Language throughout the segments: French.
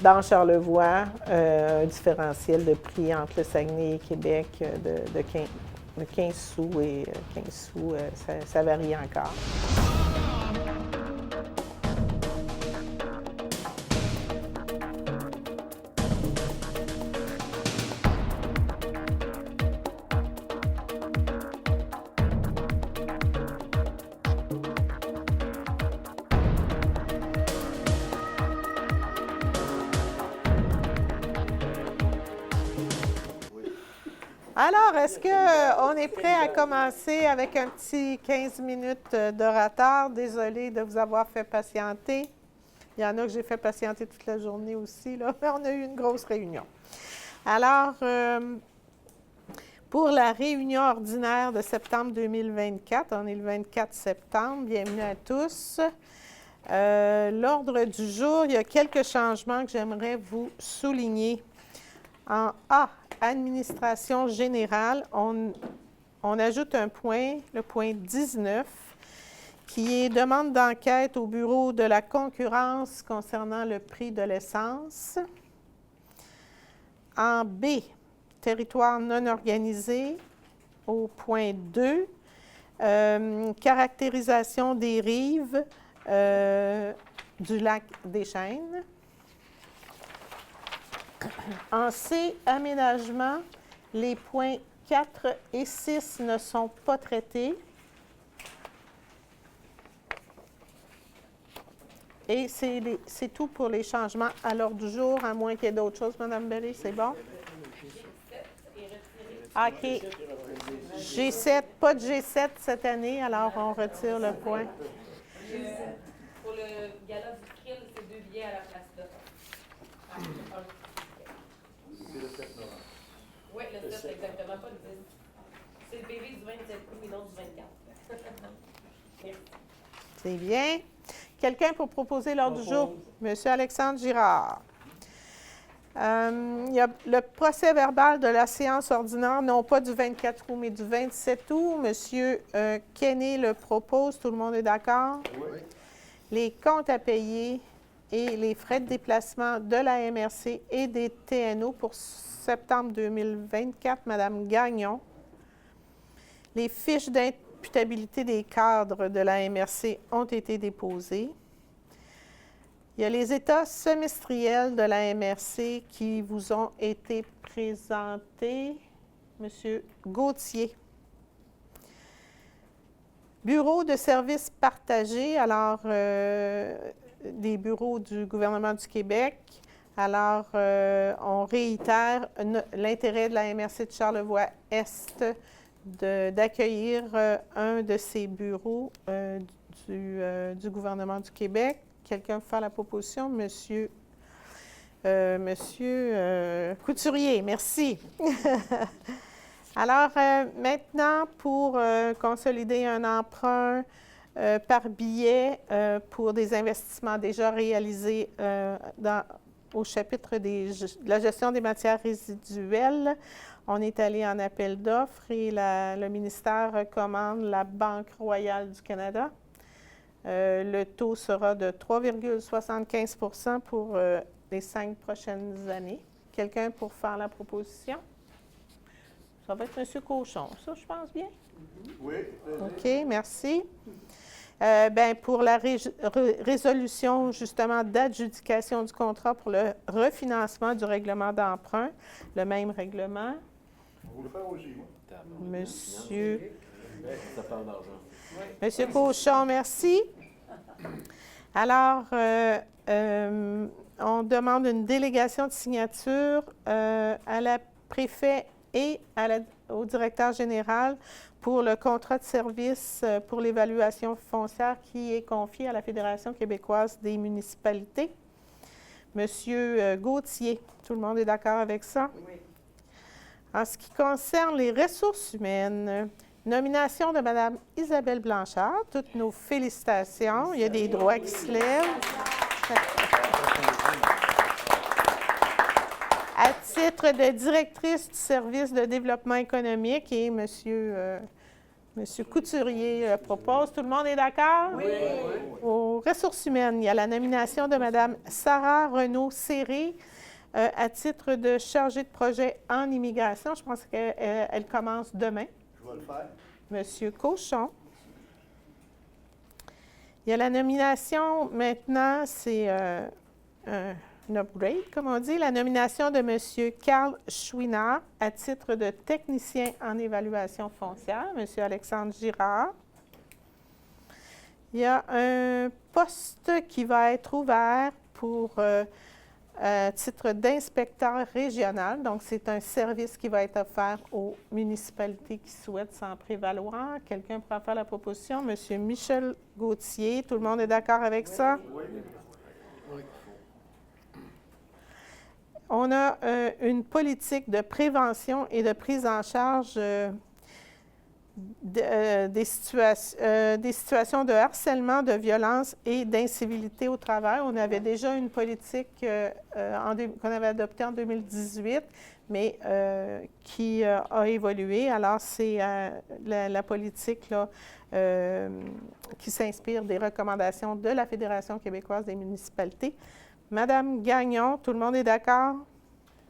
dans Charlevoix, un différentiel de prix entre le Saguenay et Québec de 15 sous et 15 sous, ça varie encore. Alors, est-ce qu'on est prêt à commencer avec un petit 15 minutes de retard? Désolée de vous avoir fait patienter. Il y en a que j'ai fait patienter toute la journée aussi, là, mais on a eu une grosse réunion. Alors, pour la réunion ordinaire de septembre 2024, on est le 24 septembre, bienvenue à tous. L'ordre du jour, il y a quelques changements que j'aimerais vous souligner. En A, administration générale, on ajoute un point, le point 19, qui est demande d'enquête au Bureau de la concurrence concernant le prix de l'essence. En B, territoire non organisé, au point 2, caractérisation des rives du lac des Chênes. En C, aménagement, les points 4 et 6 ne sont pas traités. Et c'est tout pour les changements à l'ordre du jour, à moins qu'il y ait d'autres choses. Mme Berry, c'est bon? OK. G7, pas de G7 cette année, alors on retire le point. Pour le gala du krill, c'est 2 billets à la place de. C'est le 7 novembre. Oui, le 7, exactement, pas le 10. C'est le PV du 27 août et non du 24. C'est bien. Quelqu'un pour proposer l'ordre du jour? Monsieur Alexandre Girard. Il y a le procès verbal de la séance ordinaire, non pas du 24 août, mais du 27 août. Monsieur Kenney le propose. Tout le monde est d'accord? Oui. Les comptes à payer et les frais de déplacement de la MRC et des TNO pour septembre 2024, Mme Gagnon. Les fiches d'imputabilité des cadres de la MRC ont été déposées. Il y a les états semestriels de la MRC qui vous ont été présentés. Monsieur Gauthier. Bureau de services partagés, alors des bureaux du gouvernement du Québec. Alors, on réitère l'intérêt de la MRC de Charlevoix-Est d'accueillir un de ces bureaux du gouvernement du Québec. Quelqu'un veut faire la proposition? Monsieur Couturier, merci. Alors, maintenant, pour consolider un emprunt par billet pour des investissements déjà réalisés au chapitre de la gestion des matières résiduelles, on est allé en appel d'offres et le ministère recommande la Banque royale du Canada. Le taux sera de 3,75 % pour les 5 prochaines années. Quelqu'un pour faire la proposition? Ça va être M. Cochon, ça, je pense bien? Oui. OK, merci. Pour la résolution, justement, d'adjudication du contrat pour le refinancement du règlement d'emprunt, le même règlement. On va le faire aussi, moi. Monsieur... Ça parle d'argent. Monsieur Cochon, merci. Alors, on demande une délégation de signature à la préfet et au directeur général pour le contrat de service pour l'évaluation foncière qui est confié à la Fédération québécoise des municipalités. Monsieur Gauthier, tout le monde est d'accord avec ça? Oui. En ce qui concerne les ressources humaines, nomination de Mme Isabelle Blanchard, toutes nos félicitations. Il y a des droits qui se lèvent. À titre de directrice du service de développement économique, et M. M. Couturier propose. Tout le monde est d'accord? Oui. Aux ressources humaines, il y a la nomination de Mme Sarah Renaud-Séré à titre de chargée de projet en immigration. Je pense qu'elle commence demain. Je vais le faire. M. Cochon. Il y a la nomination, maintenant, c'est un upgrade, comme on dit, la nomination de M. Carl Chouinard à titre de technicien en évaluation foncière, M. Alexandre Girard. Il y a un poste qui va être ouvert pour titre d'inspecteur régional. Donc, c'est un service qui va être offert aux municipalités qui souhaitent s'en prévaloir. Quelqu'un pourra faire la proposition? M. Michel Gauthier. Tout le monde est d'accord avec ça? Oui. On a une politique de prévention et de prise en charge des situations de harcèlement, de violence et d'incivilité au travail. On avait déjà une politique qu'on avait adoptée en 2018, mais qui a évolué. Alors, c'est la politique là, qui s'inspire des recommandations de la Fédération québécoise des municipalités. Madame Gagnon, tout le monde est d'accord?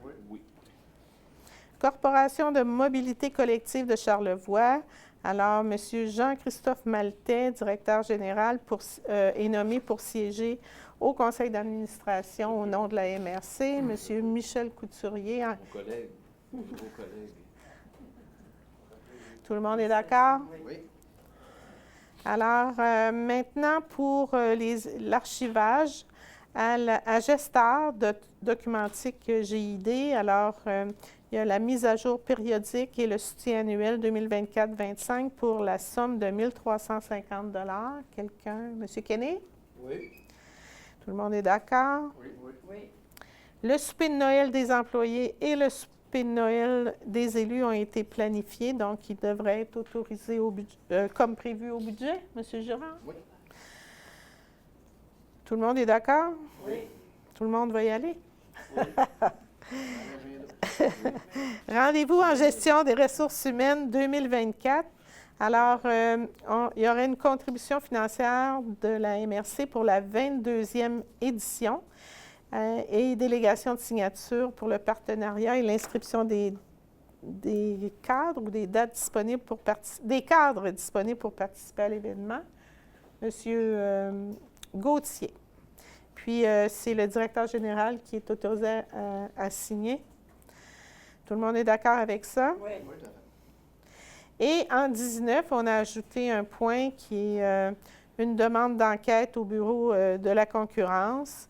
Oui. Corporation de mobilité collective de Charlevoix. Alors, M. Jean-Christophe Maltais, directeur général, est nommé pour siéger au conseil d'administration au nom de la MRC. M. Michel Couturier. Mon collègue. Vos collègues. Tout le monde est d'accord? Oui. Alors, maintenant, pour l'archivage, à Gestar, documentique GID, alors, il y a la mise à jour périodique et le soutien annuel 2024-25 pour la somme de 1 350 $. Quelqu'un? M. Kenney? Oui. Tout le monde est d'accord? Oui. Le souper de Noël des employés et le souper de Noël des élus ont été planifiés, donc ils devraient être autorisés comme prévu au budget. M. Girard? Oui. Tout le monde est d'accord? Oui. Tout le monde va y aller? Oui. Rendez-vous en gestion des ressources humaines 2024. Alors, il y aurait une contribution financière de la MRC pour la 22e édition et délégation de signature pour le partenariat et l'inscription des cadres ou des dates disponibles pour des cadres disponibles pour participer à l'événement. Monsieur Gauthier. Puis, c'est le directeur général qui est autorisé à signer. Tout le monde est d'accord avec ça? Oui. Oui, tout à fait. Et en 19, on a ajouté un point qui est une demande d'enquête au bureau de la concurrence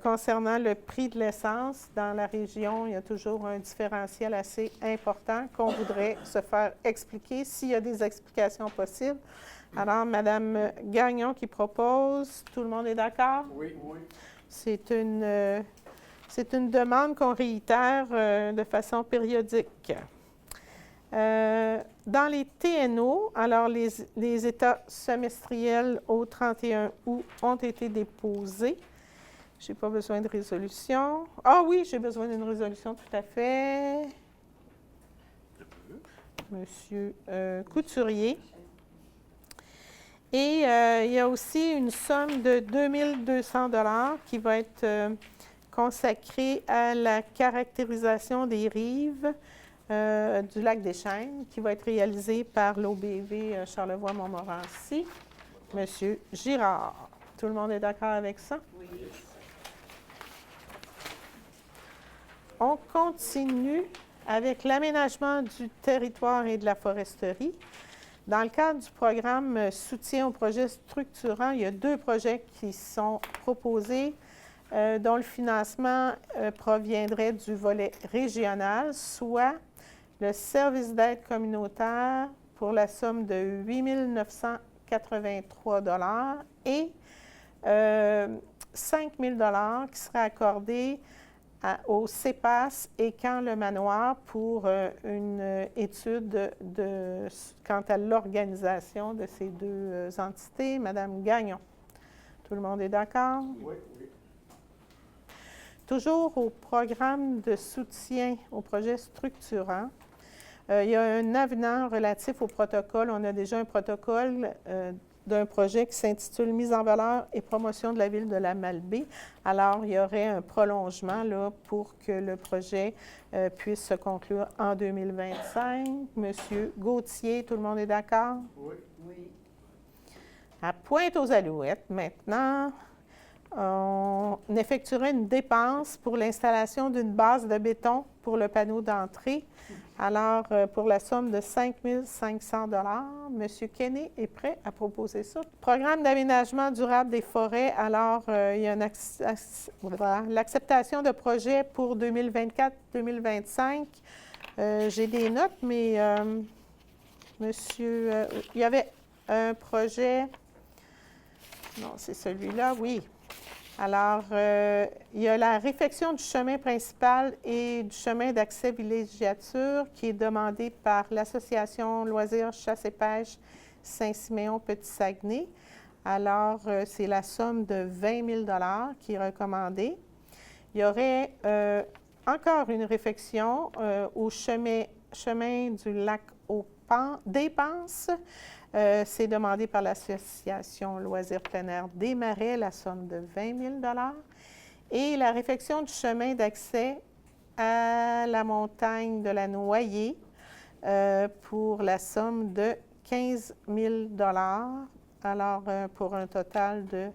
concernant le prix de l'essence. Dans la région, il y a toujours un différentiel assez important qu'on voudrait se faire expliquer s'il y a des explications possibles. Alors, Mme Gagnon qui propose, tout le monde est d'accord? Oui. C'est une demande qu'on réitère de façon périodique. Dans les TNO, alors les états semestriels au 31 août ont été déposés. Je n'ai pas besoin de résolution. Ah oui, j'ai besoin d'une résolution, tout à fait. Monsieur Couturier. Et il y a aussi une somme de 2 200 $ qui va être consacrée à la caractérisation des rives du lac des Chênes, qui va être réalisée par l'OBV Charlevoix-Montmorency. Monsieur Girard. Tout le monde est d'accord avec ça? Oui. On continue avec l'aménagement du territoire et de la foresterie. Dans le cadre du programme Soutien aux projets structurants, il y a 2 projets qui sont proposés, dont le financement proviendrait du volet régional, soit le service d'aide communautaire pour la somme de 8 983 $ et 5 000 $ qui seraient accordés au CEPAS et Camp Le Manoir pour une étude quant à l'organisation de ces 2 entités. Madame Gagnon. Tout le monde est d'accord? Oui. Toujours au programme de soutien aux projets structurants, Il y a un avenant relatif au protocole. On a déjà un protocole d'un projet qui s'intitule « Mise en valeur et promotion de la ville de la Malbaie ». Alors, il y aurait un prolongement là, pour que le projet puisse se conclure en 2025. Monsieur Gauthier, tout le monde est d'accord? Oui. Oui. À Pointe-aux-Alouettes, maintenant, on effectuerait une dépense pour l'installation d'une base de béton pour le panneau d'entrée. Alors, pour la somme de 5 500 $, M. Kenney est prêt à proposer ça. Programme d'aménagement durable des forêts. Alors, il y a l'acceptation de projets pour 2024-2025. J'ai des notes, mais il y avait un projet. Non, c'est celui-là, oui. Alors, il y a la réfection du chemin principal et du chemin d'accès villégiature qui est demandé par l'Association Loisirs Chasse et Pêche Saint-Siméon-Petit-Saguenay. Alors, c'est la somme de 20 000 $ qui est recommandée. Il y aurait encore une réfection au chemin du lac des Penses. C'est demandé par l'Association Loisirs plein air des Marais, la somme de 20 000 $. Et la réfection du chemin d'accès à la montagne de la Noyée pour la somme de 15 000 $. Alors, pour un total de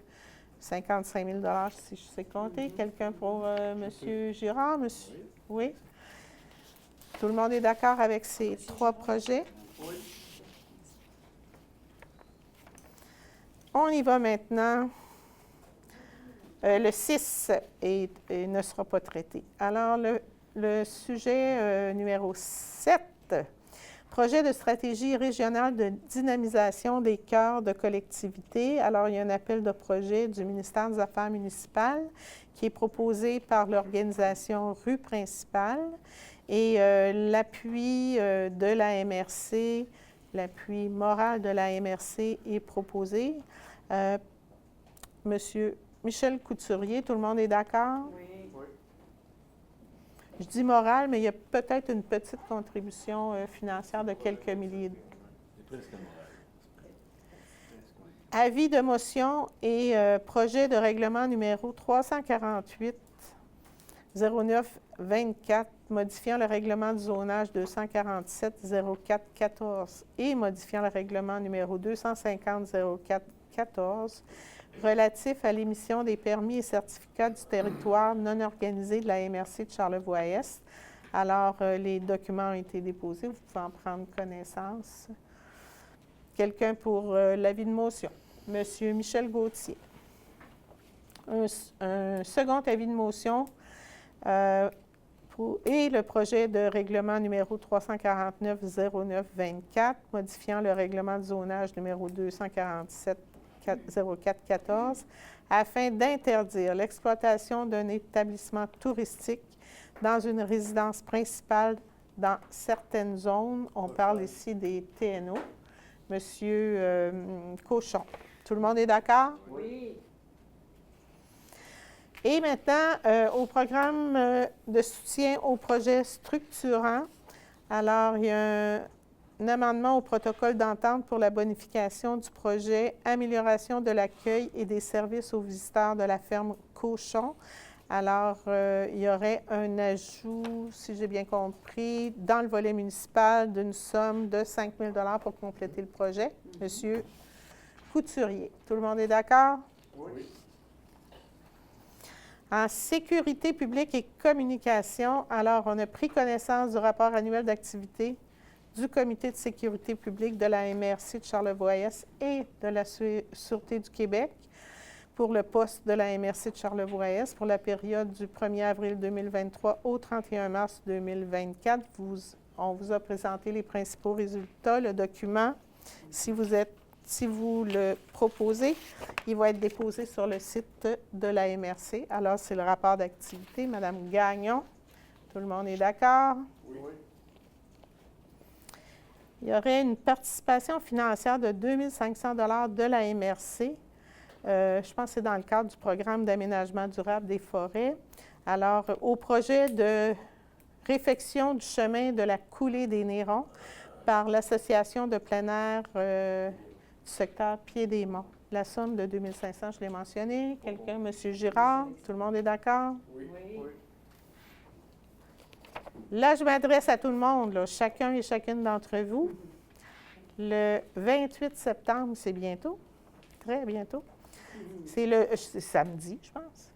55 000 $ si je sais compter. Quelqu'un pour M. Girard? Monsieur? Oui. Tout le monde est d'accord avec ces trois projets? Oui. On y va maintenant. Le 6 ne sera pas traité. Alors, le sujet numéro 7, projet de stratégie régionale de dynamisation des cœurs de collectivité. Alors, il y a un appel de projet du ministère des Affaires municipales qui est proposé par l'organisation Rue principale et l'appui de la MRC. L'appui moral de la MRC est proposé. Monsieur Michel Couturier, tout le monde est d'accord? Oui. Oui. Je dis moral, mais il y a peut-être une petite contribution financière de quelques milliers. C'est presque moral. Avis de motion et projet de règlement numéro 348 0924 modifiant le règlement du zonage 247 04 14 et modifiant le règlement numéro 250 04 14 relatif à l'émission des permis et certificats du territoire non organisé de la MRC de Charlevoix-Est. Alors, les documents ont été déposés, vous pouvez en prendre connaissance. Quelqu'un pour l'avis de motion? Monsieur Michel Gauthier. Un second avis de motion et le projet de règlement numéro 349 0924 modifiant le règlement de zonage numéro 247 04 14 afin d'interdire l'exploitation d'un établissement touristique dans une résidence principale dans certaines zones. On parle ici des TNO. Monsieur Cochon. Tout le monde est d'accord? Oui. Et maintenant, au programme de soutien aux projets structurants. Alors, il y a un amendement au protocole d'entente pour la bonification du projet Amélioration de l'accueil et des services aux visiteurs de la ferme Cochon. Alors, il y aurait un ajout, si j'ai bien compris, dans le volet municipal d'une somme de 5 000 $ pour compléter le projet. Monsieur Couturier, tout le monde est d'accord? Oui. En sécurité publique et communication, alors, on a pris connaissance du rapport annuel d'activité du Comité de sécurité publique de la MRC de Charlevoix-Est et de la Sûreté du Québec pour le poste de la MRC de Charlevoix-Est pour la période du 1er avril 2023 au 31 mars 2024. On vous a présenté les principaux résultats. Le document, si vous le proposez, il va être déposé sur le site de la MRC. Alors, c'est le rapport d'activité. Madame Gagnon, tout le monde est d'accord? Oui. Il y aurait une participation financière de 2 500 $ de la MRC. Je pense que c'est dans le cadre du programme d'aménagement durable des forêts. Alors, au projet de réfection du chemin de la coulée des Nérons par l'Association de plein air du secteur Pied-des-Monts. La somme de 2 500, je l'ai mentionné. Quelqu'un, M. Girard, tout le monde est d'accord? Oui. Là, je m'adresse à tout le monde, là, chacun et chacune d'entre vous. Le 28 septembre, c'est bientôt, très bientôt. C'est samedi, je pense.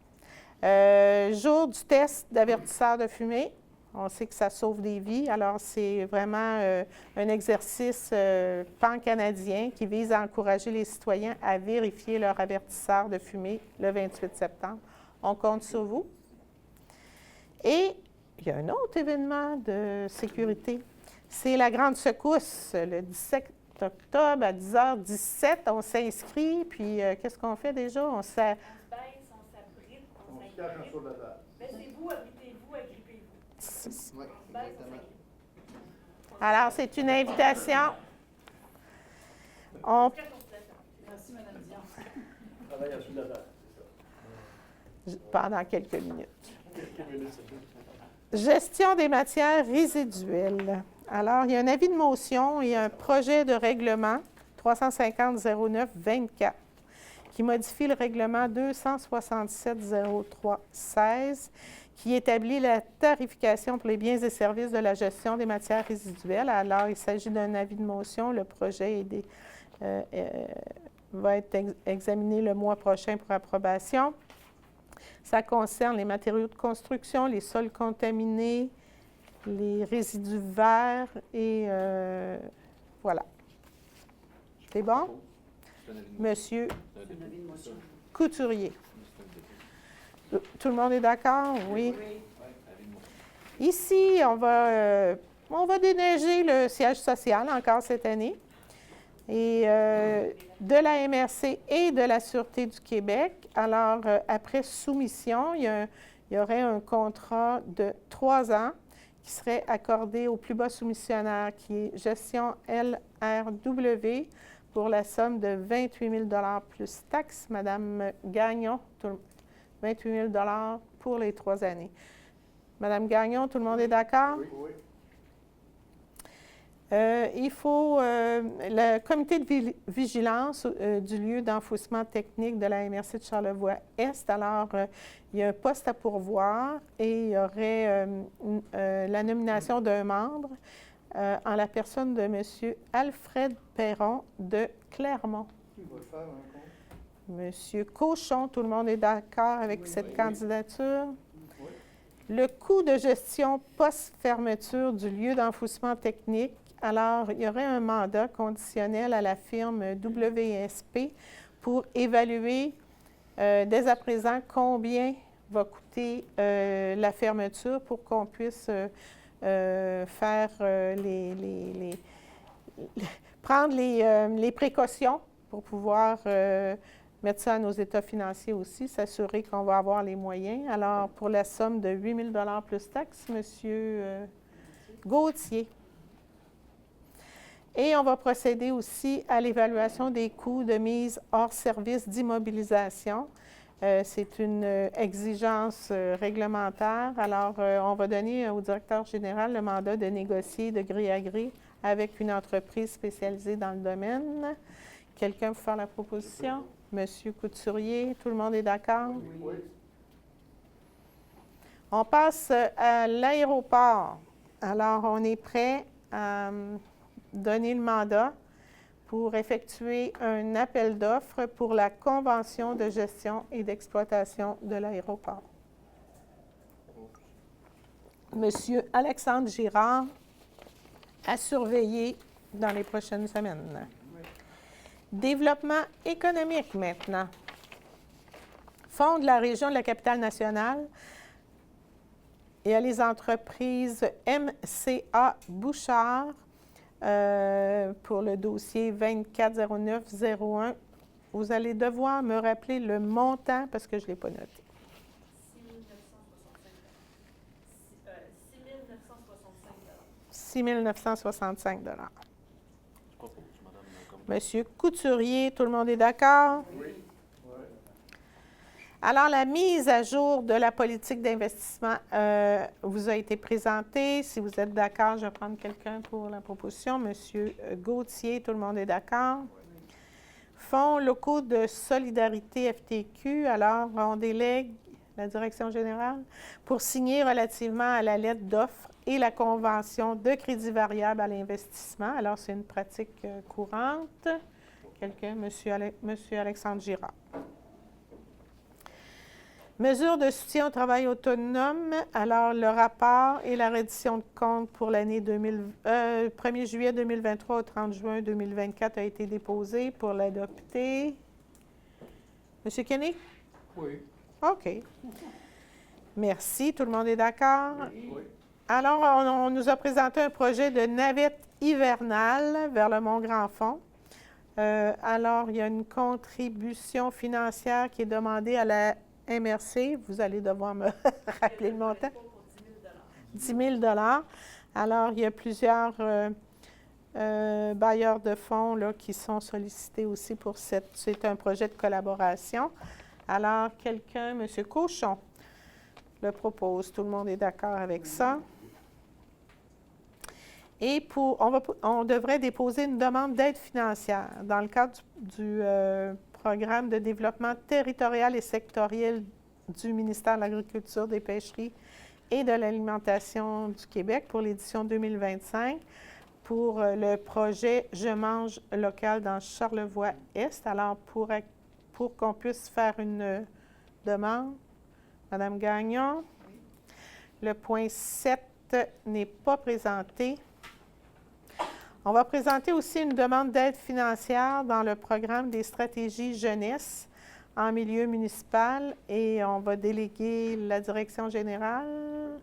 Jour du test d'avertisseur de fumée. On sait que ça sauve des vies. Alors, c'est vraiment un exercice pan-canadien qui vise à encourager les citoyens à vérifier leur avertisseur de fumée le 28 septembre. On compte sur vous. Et il y a un autre événement de sécurité. C'est la Grande Secousse, le 17 octobre à 10h17. On s'inscrit, puis qu'est-ce qu'on fait déjà? On se baisse, on s'abrite, On se cache en dessous de la table. Baissez-vous, abritez-vous, agrippez-vous. Oui, On se baisse, on exactement. s'agrippe. Alors, c'est une invitation. On Merci, Mme Dion. Travaille en dessous de la table, c'est ça. pendant quelques minutes. Quelques minutes, c'est tout. Gestion des matières résiduelles. Alors, il y a un avis de motion et un projet de règlement 350-09-24 qui modifie le règlement 267-03-16 qui établit la tarification pour les biens et services de la gestion des matières résiduelles. Alors, il s'agit d'un avis de motion. Le projet va être examiné le mois prochain pour approbation. Ça concerne les matériaux de construction, les sols contaminés, les résidus verts et voilà. C'est bon? Monsieur C'est un avis de motion. Couturier. Tout le monde est d'accord? Oui. Ici, on va déneiger le siège social encore cette année. Et de la MRC et de la Sûreté du Québec. Alors, après soumission, il y aurait un contrat de 3 ans qui serait accordé au plus bas soumissionnaire, qui est Gestion LRW, pour la somme de 28 000 plus taxes. Madame Gagnon, 28 000 pour les 3 années. Madame Gagnon, tout le monde est d'accord? Oui. Il faut le comité de vigilance du lieu d'enfouissement technique de la MRC de Charlevoix-Est. Alors, il y a un poste à pourvoir et il y aurait la nomination d'un membre en la personne de M. Alfred Perron de Clermont. Qui va le faire, un compte? M. Cochon, tout le monde est d'accord avec cette candidature? Oui. Le coût de gestion post-fermeture du lieu d'enfouissement technique. Alors, il y aurait un mandat conditionnel à la firme WSP pour évaluer dès à présent combien va coûter la fermeture pour qu'on puisse faire prendre les précautions pour pouvoir mettre ça à nos états financiers aussi, s'assurer qu'on va avoir les moyens. Alors, pour la somme de 8 000 plus taxes, M. Gauthier. Et on va procéder aussi à l'évaluation des coûts de mise hors service d'immobilisation. C'est une exigence réglementaire. Alors, on va donner au directeur général le mandat de négocier de gré à gré avec une entreprise spécialisée dans le domaine. Quelqu'un peut faire la proposition? Monsieur Couturier, tout le monde est d'accord? Oui. On passe à l'aéroport. Alors, on est prêt à donner le mandat pour effectuer un appel d'offres pour la convention de gestion et d'exploitation de l'aéroport. Monsieur Alexandre Girard à surveiller dans les prochaines semaines. Développement économique maintenant. Fonds de la région de la Capitale-Nationale. Il y a les entreprises MCA Bouchard pour le dossier 240901. Vous allez devoir me rappeler le montant parce que je ne l'ai pas noté. 6 965 $. Monsieur Couturier, tout le monde est d'accord? Oui. Alors, la mise à jour de la politique d'investissement vous a été présentée. Si vous êtes d'accord, je vais prendre quelqu'un pour la proposition. Monsieur Gauthier, tout le monde est d'accord? Fonds locaux de solidarité FTQ. Alors, on délègue la direction générale pour signer relativement à la lettre d'offre et la convention de crédit variable à l'investissement. Alors, c'est une pratique courante. Quelqu'un, Monsieur Alexandre Girard. Mesures de soutien au travail autonome. Alors, le rapport et la reddition de compte pour l'année 1er juillet 2023 au 30 juin 2024 a été déposé pour l'adopter. Monsieur Kenny? Oui. OK. Merci. Tout le monde est d'accord? Oui. Alors, on nous a présenté un projet de navette hivernale vers le Mont-Grand-Fond. Alors, il y a une contribution financière qui est demandée à la MRC. Vous allez devoir me rappeler le montant. 10 000 $. Alors, il y a plusieurs bailleurs de fonds là, qui sont sollicités aussi pour c'est un projet de collaboration. Alors, quelqu'un, M. Cochon, le propose. Tout le monde est d'accord avec ça. Et on devrait déposer une demande d'aide financière dans le cadre du programme de développement territorial et sectoriel du ministère de l'Agriculture, des Pêcheries et de l'Alimentation du Québec pour l'édition 2025 pour le projet « Je mange local » dans Charlevoix-Est. Alors, pour qu'on puisse faire une demande, Mme Gagnon, le point 7 n'est pas présenté. On va présenter aussi une demande d'aide financière dans le programme des stratégies jeunesse en milieu municipal et on va déléguer la direction générale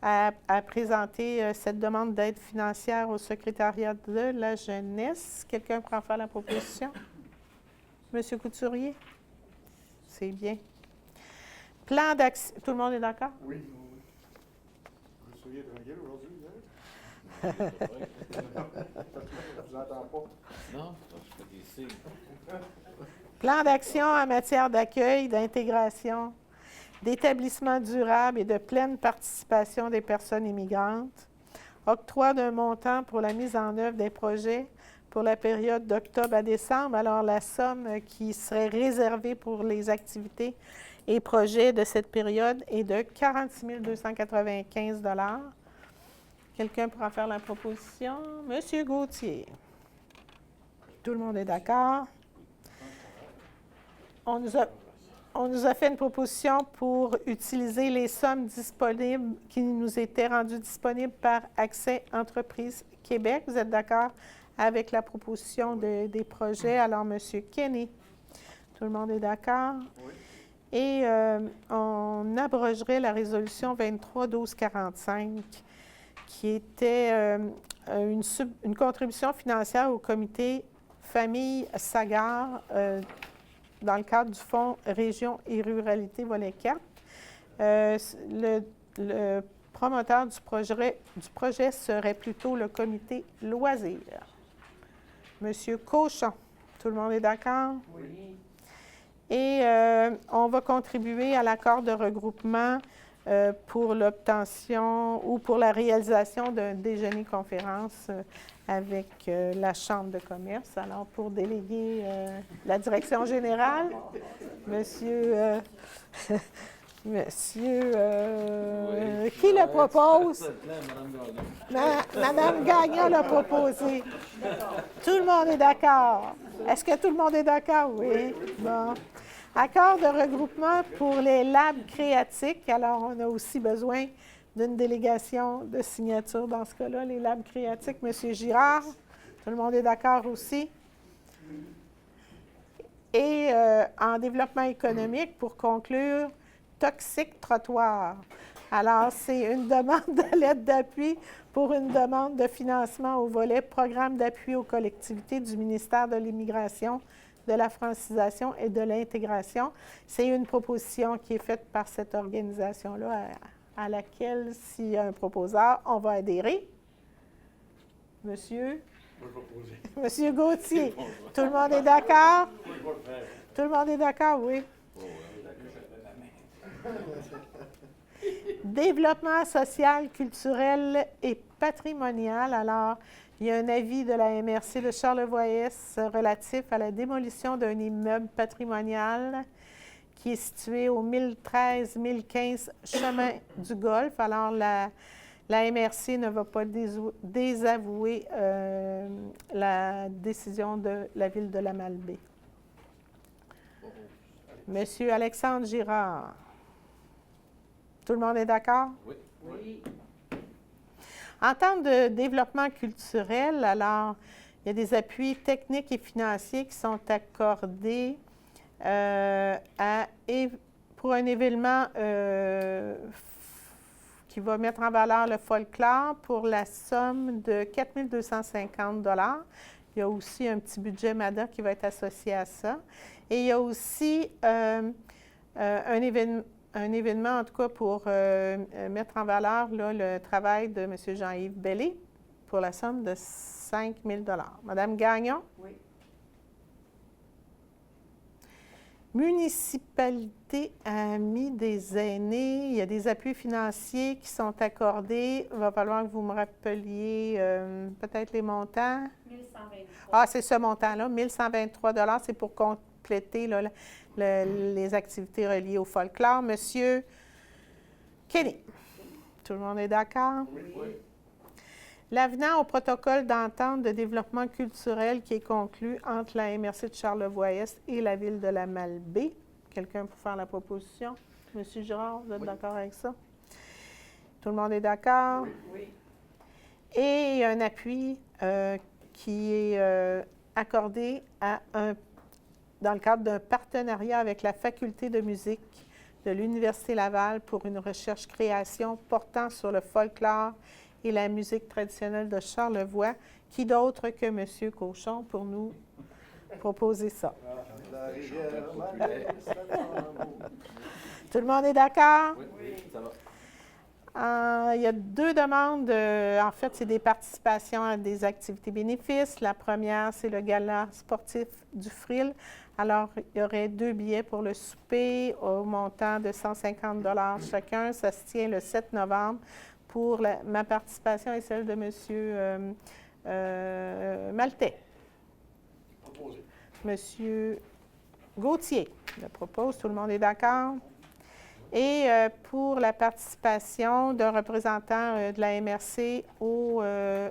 à présenter cette demande d'aide financière au secrétariat de la jeunesse. Quelqu'un prend faire la proposition? Monsieur Couturier? C'est bien. Plan d'action. Tout le monde est d'accord? Oui. Vous soyez tranquille aujourd'hui, Je vous entends pas. Non, je fais des signes. Plan d'action en matière d'accueil, d'intégration, d'établissement durable et de pleine participation des personnes immigrantes. Octroi d'un montant pour la mise en œuvre des projets pour la période d'octobre à décembre. Alors, la somme qui serait réservée pour les activités et projets de cette période est de 46 295 $. Quelqu'un pourra faire la proposition? Monsieur Gauthier. Tout le monde est d'accord? On nous a fait une proposition pour utiliser les sommes disponibles qui nous étaient rendues disponibles par Accès Entreprises Québec. Vous êtes d'accord avec la proposition des projets? Alors, M. Kenny, tout le monde est d'accord? Oui. Et on abrogerait la résolution 23-1245 qui était une contribution financière au comité Famille Sagard dans le cadre du Fonds Région et Ruralité, volet 4. Le promoteur du projet serait plutôt le comité Loisirs. Monsieur Cochon, tout le monde est d'accord? Oui. Et on va contribuer à l'accord de regroupement pour l'obtention ou pour la réalisation d'un déjeuner-conférence avec la Chambre de commerce. Alors, pour déléguer la direction générale, monsieur qui le propose? Madame Gagnon l'a proposé. Tout le monde est d'accord. Est-ce que tout le monde est d'accord? Oui. Bon. Accord de regroupement pour les labs créatiques. Alors, on a aussi besoin d'une délégation de signature dans ce cas-là, les labs créatiques. Monsieur Girard, tout le monde est d'accord aussi? Et en développement économique, pour conclure, Toxique Trottoir. Alors, c'est une demande de lettre d'appui pour une demande de financement au volet Programme d'appui aux collectivités du ministère de l'Immigration, de la francisation et de l'intégration. C'est une proposition qui est faite par cette organisation-là à laquelle, s'il y a un proposeur, on va adhérer. Monsieur? Monsieur Gauthier. Tout le monde est d'accord? Tout le monde est d'accord, oui. Développement social, culturel et patrimonial. Alors, il y a un avis de la MRC de Charlevoix-Est relatif à la démolition d'un immeuble patrimonial qui est situé au 1013-1015 chemin du Golfe. Alors, la MRC ne va pas désavouer la décision de la ville de la Malbaie. Monsieur Alexandre Girard. Tout le monde est d'accord? Oui. Oui. En termes de développement culturel, alors, il y a des appuis techniques et financiers qui sont accordés pour un événement qui va mettre en valeur le folklore pour la somme de 4 250 $. Il y a aussi un petit budget MADA qui va être associé à ça. Et il y a aussi un événement, en tout cas, pour mettre en valeur là, le travail de M. Jean-Yves Bellé pour la somme de 5 000 $. Madame Gagnon? Oui. Municipalité Amis des aînés, il y a des appuis financiers qui sont accordés. Il va falloir que vous me rappeliez peut-être les montants. 1123. Ah, c'est ce montant-là, 1 123 $. C'est pour compléter là, les activités reliées au folklore. Monsieur Kenny, tout le monde est d'accord? Oui. L'avenant au protocole d'entente de développement culturel qui est conclu entre la MRC de Charlevoix-Est et la ville de la Malbaie. Quelqu'un pour faire la proposition? Monsieur Girard, vous êtes d'accord avec ça? Tout le monde est d'accord? Oui. Et il y a un appui qui est accordé dans le cadre d'un partenariat avec la Faculté de musique de l'Université Laval pour une recherche-création portant sur le folklore et la musique traditionnelle de Charlevoix. Qui d'autre que M. Cochon pour nous proposer ça? Tout le monde est d'accord? Oui, ça va. Il y a 2 demandes. En fait, c'est des participations à des activités bénéfices. La première, c'est le gala sportif du Frill. Alors, il y aurait 2 billets pour le souper au montant de 150 $ chacun. Ça se tient le 7 novembre. Pour ma participation et celle de M. Maltais. Proposé. M. Gauthier le propose. Tout le monde est d'accord? Et pour la participation d'un représentant de la MRC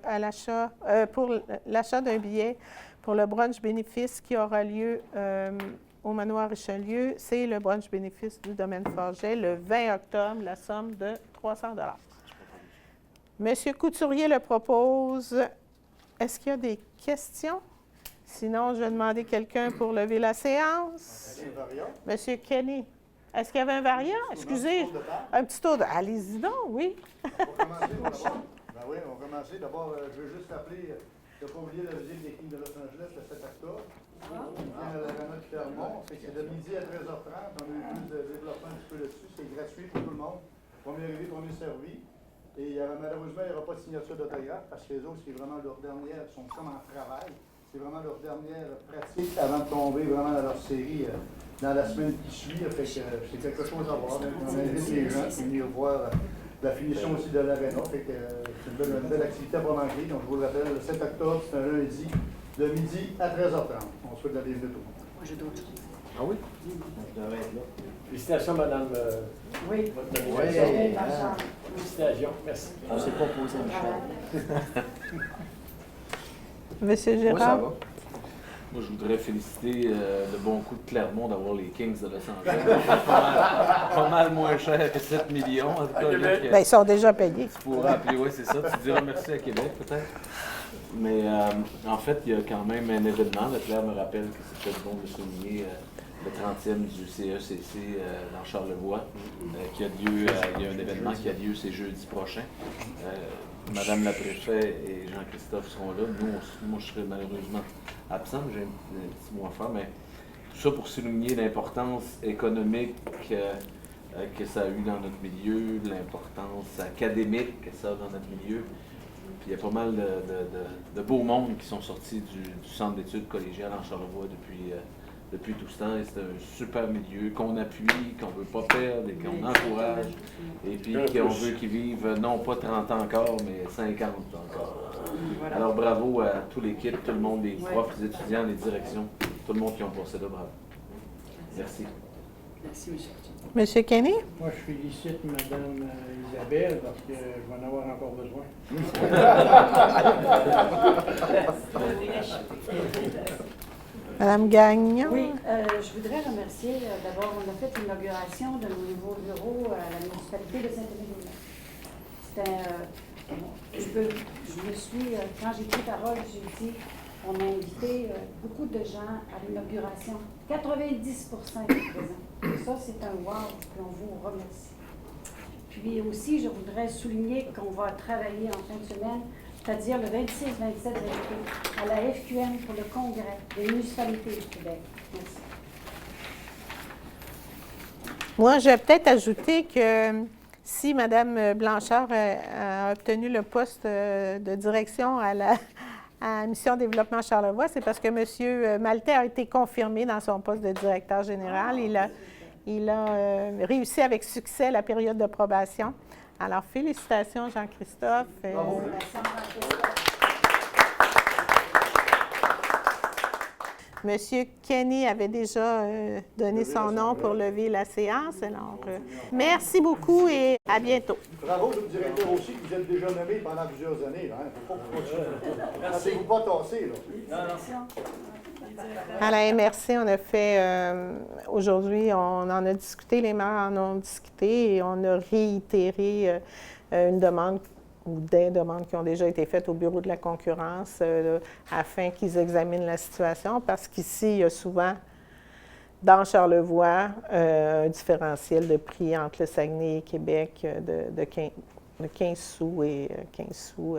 à l'achat, pour l'achat d'un billet pour le brunch bénéfice qui aura lieu au Manoir Richelieu, c'est le brunch bénéfice du domaine Forget le 20 octobre, la somme de 300 $. Monsieur Couturier le propose. Est-ce qu'il y a des questions? Sinon, je vais demander quelqu'un pour lever la séance. Monsieur Kenny. Est-ce qu'il y avait un variant? Excusez, un petit tour de... Allez-y donc, oui. On va commencer d'abord. Ben oui, on va commencer. D'abord, je veux juste rappeler, il ne faut pas oublier la visite des Kings de Los Angeles le 7 octobre. On vient à l'Arena de Clermont. C'est de midi à 13h30. On a eu plus de développement un petit peu là-dessus. C'est gratuit pour tout le monde. Premier arrivé, premier servi. Et malheureusement, il n'y aura pas de signature d'autographe parce que les autres, c'est vraiment leur dernière, sont comme en travail. C'est vraiment leur dernière pratique avant de tomber vraiment dans leur série dans la semaine qui suit. Fait que c'est quelque chose à voir. On invite les gens à venir voir la finition aussi de l'Arena. Fait que c'est une belle activité à pas manquer. Donc, je vous le rappelle, le 7 octobre, c'est un lundi, de midi à 13h30. On souhaite la bienvenue à tout le monde. Moi, j'ai d'autres choses. Ah oui? Je devrais être là. Félicitations, Madame. Oui. Votre Oui. nomination. Félicitations. Merci. On s'est pas posé, Michel. Monsieur Moi, ça Gérard? va. Moi, je voudrais féliciter le bon coup de Clermont d'avoir les Kings de Los Angeles. pas mal moins cher que 7 millions. En tout cas, là, Bien, ils sont déjà payés. tu pourras appeler, oui, c'est ça. Tu diras merci à Québec, peut-être. Mais en fait, il y a quand même un événement. Le Claire me rappelle que c'est peut-être bon de souligner le 30e du CECC dans Charlevoix, qui a lieu. Il y a un événement qui a lieu, c'est jeudi prochain. Madame la préfète et Jean-Christophe seront là. Moi, je serai malheureusement absent, mais j'ai un petit mot à faire. Mais tout ça pour souligner l'importance économique que ça a eu dans notre milieu, l'importance académique que ça a dans notre milieu. Puis il y a pas mal de beaux mondes qui sont sortis du centre d'études collégiales en Charlevoix depuis tout ce temps. Et c'est un super milieu qu'on appuie, qu'on ne veut pas perdre et qu'on encourage. Et puis qu'on veut qu'ils vivent non pas 30 ans encore, mais 50 encore. Voilà. Alors bravo à toute l'équipe, tout le monde, les profs, les étudiants, les directions, tout le monde qui ont passé là, bravo. Merci. Merci, M. Arthur. Monsieur Kenny? Moi, je félicite Mme Isabelle parce que je vais en avoir encore besoin. Madame Gagnon? Oui, je voudrais remercier, d'abord, on a fait l'inauguration de nos nouveaux bureaux à la municipalité de Saint-Émile-des-Monts. Quand j'ai pris parole, j'ai dit, on a invité beaucoup de gens à l'inauguration. 90% étaient présents. Ça, c'est un wow, puis on vous remercie. Puis aussi, je voudrais souligner qu'on va travailler en fin de semaine, c'est-à-dire le 26, 27 janvier, à la FQM pour le congrès des municipalités du Québec. Merci. Moi, je vais peut-être ajouter que si Mme Blanchard a obtenu le poste de direction à la Mission Développement Charlevoix, c'est parce que M. Maltais a été confirmé dans son poste de directeur général. Il a réussi avec succès la période de probation. Alors, félicitations, Jean-Christophe. Monsieur Kenny avait déjà donné son nom pour lever la séance. Alors, merci beaucoup et à bientôt. Bravo, le directeur aussi, que vous êtes déjà nommé pendant plusieurs années. Il ne faut pas que vous laissez-vous pas tasser. À la MRC, on a fait, aujourd'hui, on en a discuté, les maires en ont discuté et on a réitéré une demande ou des demandes qui ont déjà été faites au Bureau de la concurrence afin qu'ils examinent la situation parce qu'ici, il y a souvent, dans Charlevoix, un différentiel de prix entre le Saguenay et Québec de 15 sous et 15 sous,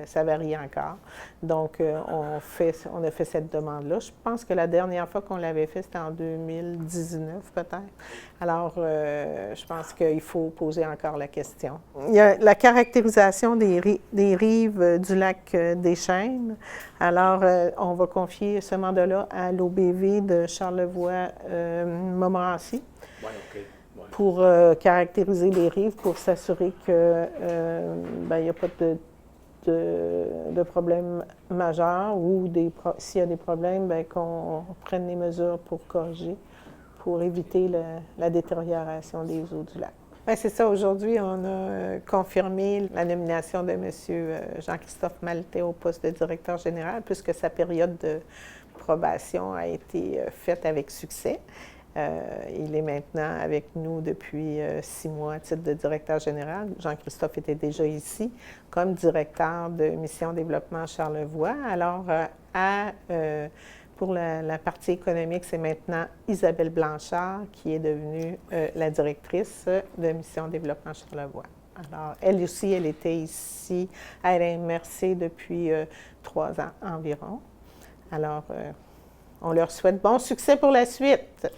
ça varie encore. Donc, on a fait cette demande-là. Je pense que la dernière fois qu'on l'avait fait, c'était en 2019 peut-être. Alors, je pense qu'il faut poser encore la question. Il y a la caractérisation des rives du lac des Chênes. Alors, on va confier ce mandat-là à l'OBV de Charlevoix-Montmorency. Oui, OK. Pour caractériser les rives, pour s'assurer qu'il n'y a pas de problème majeur ou s'il y a des problèmes, qu'on prenne les mesures pour corriger, pour éviter la détérioration des eaux du lac. C'est ça, aujourd'hui, on a confirmé la nomination de M. Jean-Christophe Maltais au poste de directeur général, puisque sa période de probation a été faite avec succès. Il est maintenant avec nous depuis 6 mois à titre de directeur général. Jean-Christophe était déjà ici comme directeur de Mission Développement Charlevoix. Alors, pour la partie économique, c'est maintenant Isabelle Blanchard qui est devenue la directrice de Mission Développement Charlevoix. Alors, elle aussi, elle était ici à la MRC depuis 3 ans environ. Alors, on leur souhaite bon succès pour la suite.